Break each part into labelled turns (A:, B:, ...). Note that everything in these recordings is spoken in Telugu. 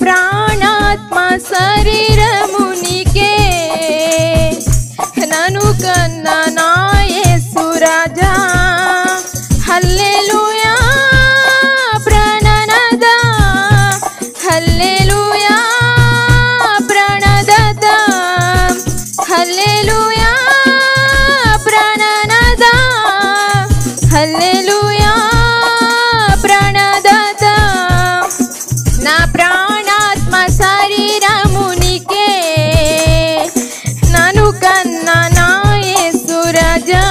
A: ప్రాణాత్మ శరీరమునికే నను కన్న నా యేసు రాజా హల్లెలూయా ప్రాణనాద హల్లెలూయా ప్రాణదాత హల్లెలూయా ప్రాణనాద హల్లెలూయా ప్రాణదాత నా ప్రాణాత్మ శరీరమునికే నను కన్న నా యేసు రాజా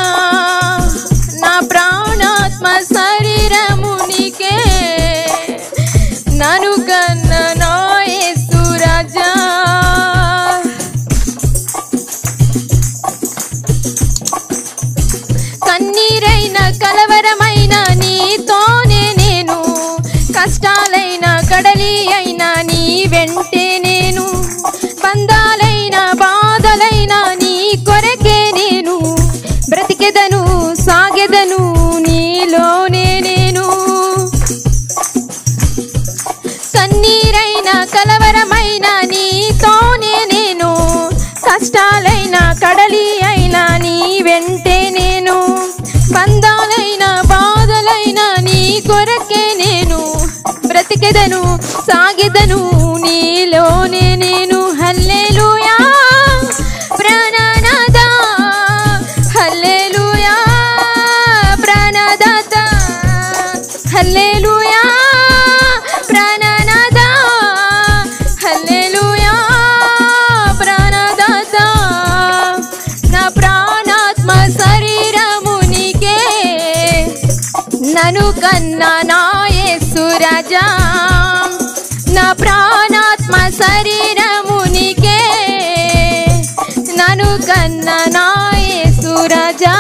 A: నా ప్రాణాత్మ శరీరమునికే నను కన్న నా యేసు రాజా కన్నీరైన కలవరమైన నీతోనే నేను కష్టాలైన కడలి అయినా నీ వెంటే నేను బంధాలైన బాధలైన నీ కొరకే నేను బ్రతికెదను సాగెదను నీలోనే నేను కన్నీరైన కలవరమైన నీతోనే నేను కష్టాలైన కడలి అయినా నీ వెంటే నేను బంధాలైన బాధలైన నీ కొరకే నేను బ్రతికెదను సాగెదను నీలోనే నేను హల్లెలూయా ప్రాణనాద హల్లెలూయా ప్రాణదాత హల్లెలూయా ప్రాణనాద హల్లెలూయా ప్రాణదాత నా ప్రాణాత్మ శరీరమునికే నను కన్నా నా యేసు రాజా నా ప్రాణాత్మ శరీరమునికే నను కన్నా నా యేసు రాజా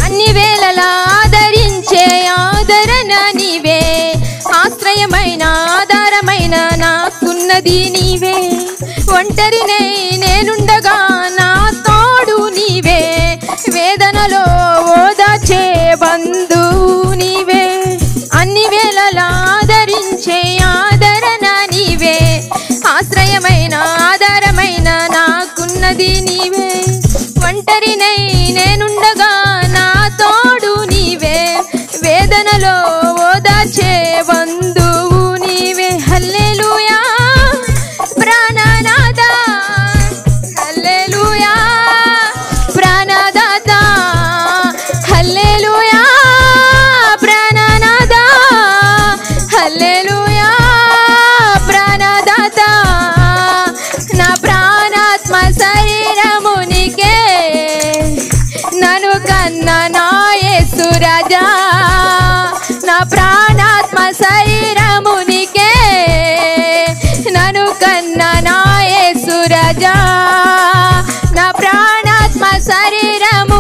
A: అన్ని వేళలా ఆదరించే ఆదరణ నీవే ఆశ్రయమైన ఆధారమైన నాకున్నది నీవే ఒంటరినై నేనుండగా నా తోడు నీవే వేదనలో ఓదార్చే బంధువు నీవే అన్ని వేళలా ఆదరించే ఆదరణ నీవే ఆశ్రయమైన ఆధారమైన నాకున్నది నీవే ఒంటరినై నేనుండగా నా తోడు నీవే వేదనలో ఓదార్చే బంధువు నీవే హల్లెలూయా ప్రాణనాద హల్లెలూయా ప్రాణదాత హల్లెలూయా ప్రాణనాద హల్లెలూయా ప్రాణదాత నా ప్రాణాత్మ శరీరమునికే నను కన్న నా యేసు రాజా నా ప్రాణాత్మ శరీరమునికే నను కన్న నా యేసు రాజా నా ప్రాణాత్మ శరీరము